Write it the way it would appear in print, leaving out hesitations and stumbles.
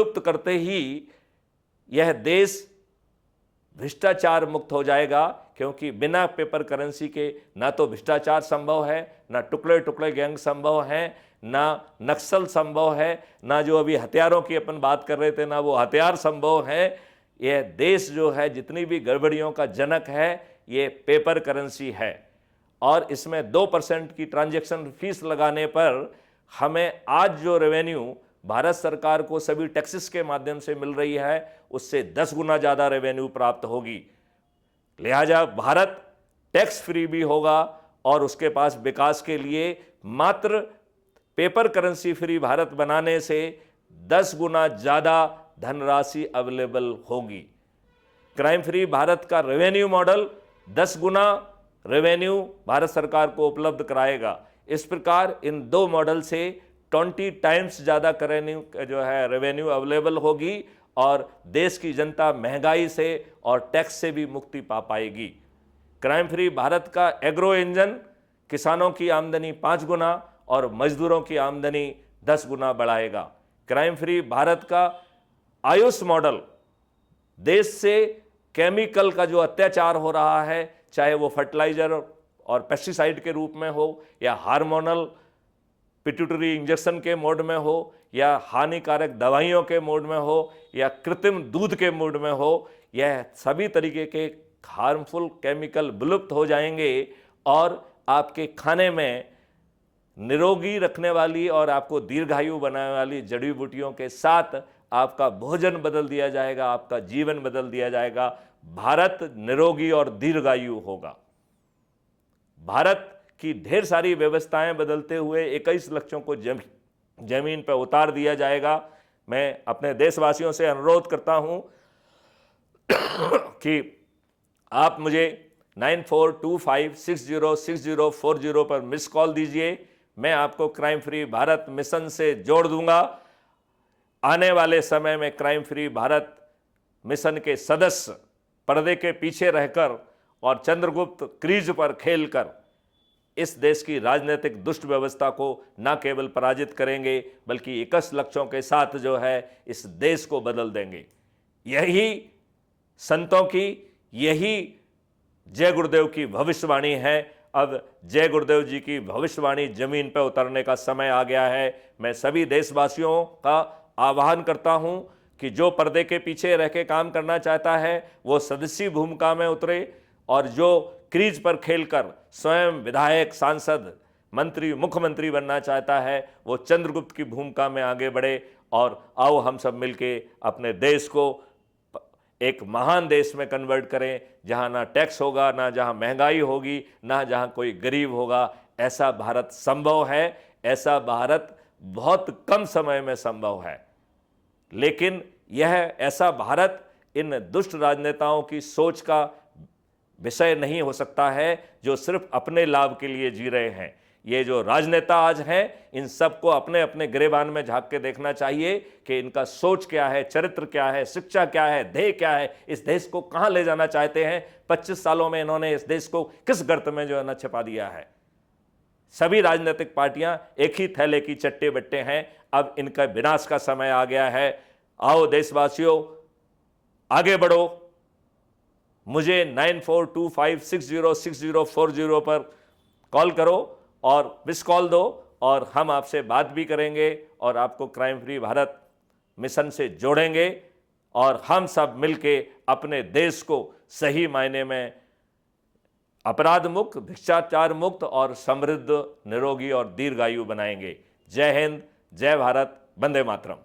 लुप्त करते ही यह देश भ्रष्टाचार मुक्त हो जाएगा, क्योंकि बिना पेपर करेंसी के ना तो भ्रष्टाचार संभव है, ना टुकड़े टुकड़े गैंग संभव है, ना नक्सल संभव है, ना जो अभी हथियारों की अपन बात कर रहे थे ना वो हथियार संभव है। यह देश जो है जितनी भी गड़बड़ियों का जनक है ये पेपर करेंसी है। और इसमें 2% की ट्रांजैक्शन फीस लगाने पर हमें आज जो रेवेन्यू भारत सरकार को सभी टैक्सेस के माध्यम से मिल रही है उससे 10 गुना ज़्यादा रेवेन्यू प्राप्त होगी। लिहाजा भारत टैक्स फ्री भी होगा और उसके पास विकास के लिए मात्र पेपर करेंसी फ्री भारत बनाने से 10 गुना ज़्यादा धनराशि अवेलेबल होगी। क्राइम फ्री भारत का रेवेन्यू मॉडल 10 गुना रेवेन्यू भारत सरकार को उपलब्ध कराएगा। इस प्रकार इन दो मॉडल से 20 टाइम्स ज़्यादा रेवेन्यू अवेलेबल होगी और देश की जनता महंगाई से और टैक्स से भी मुक्ति पा पाएगी। क्राइम फ्री भारत का एग्रो इंजन किसानों की आमदनी 5 गुना और मजदूरों की आमदनी 10 गुना बढ़ाएगा। क्राइम फ्री भारत का आयुष मॉडल देश से केमिकल का जो अत्याचार हो रहा है, चाहे वो फर्टिलाइजर और पेस्टिसाइड के रूप में हो या हार्मोनल पिट्यूटरी इंजेक्शन के मोड में हो या हानिकारक दवाइयों के मोड में हो या कृत्रिम दूध के मोड में हो, यह सभी तरीके के हार्मफुल केमिकल विलुप्त हो जाएंगे और आपके खाने में निरोगी रखने वाली और आपको दीर्घायु बनाने वाली जड़ी बूटियों के साथ आपका भोजन बदल दिया जाएगा, आपका जीवन बदल दिया जाएगा। भारत निरोगी और दीर्घायु होगा। भारत की ढेर सारी व्यवस्थाएं बदलते हुए 21 लक्षों को जमीन पर उतार दिया जाएगा। मैं अपने देशवासियों से अनुरोध करता हूं कि आप मुझे 9425606040 पर मिस कॉल दीजिए। मैं आपको क्राइम फ्री भारत मिशन से जोड़ दूंगा। आने वाले समय में क्राइम फ्री भारत मिशन के सदस्य पर्दे के पीछे रहकर और चंद्रगुप्त क्रीज पर खेलकर इस देश की राजनीतिक दुष्ट व्यवस्था को न केवल पराजित करेंगे बल्कि 21 लक्षों के साथ जो है इस देश को बदल देंगे। यही संतों की, यही जय गुरुदेव की भविष्यवाणी है। अब जय गुरुदेव जी की भविष्यवाणी जमीन पर उतरने का समय आ गया है। मैं सभी देशवासियों का आह्वान करता हूं कि जो पर्दे के पीछे रह के काम करना चाहता है वो सदस्यी भूमिका में उतरे और जो क्रीज पर खेलकर स्वयं विधायक, सांसद, मंत्री, मुख्यमंत्री बनना चाहता है वो चंद्रगुप्त की भूमिका में आगे बढ़े। और आओ हम सब मिलके अपने देश को एक महान देश में कन्वर्ट करें, जहां ना टैक्स होगा, ना जहां महंगाई होगी, ना जहां कोई गरीब होगा। ऐसा भारत संभव है। ऐसा भारत बहुत कम समय में संभव है। लेकिन यह ऐसा भारत इन दुष्ट राजनेताओं की सोच का विषय नहीं हो सकता है जो सिर्फ अपने लाभ के लिए जी रहे हैं। ये जो राजनेता आज हैं इन सबको अपने अपने गिरेबान में झांक के देखना चाहिए कि इनका सोच क्या है, चरित्र क्या है, शिक्षा क्या है, ध्येय क्या है, इस देश को कहां ले जाना चाहते हैं। 25 सालों में इन्होंने इस देश को किस गर्त में जो है ना छिपा दिया है। सभी राजनीतिक पार्टियां एक ही थैले की चट्टे बट्टे हैं। अब इनका विनाश का समय आ गया है। आओ देशवासियों आगे बढ़ो। मुझे 9425606040 पर कॉल करो और मिस कॉल दो और हम आपसे बात भी करेंगे और आपको क्राइम फ्री भारत मिशन से जोड़ेंगे और हम सब मिलके अपने देश को सही मायने में अपराध मुक्त, भ्रष्टाचार मुक्त और समृद्ध, निरोगी और दीर्घायु बनाएंगे। जय हिंद, जय भारत, वंदे मातरम।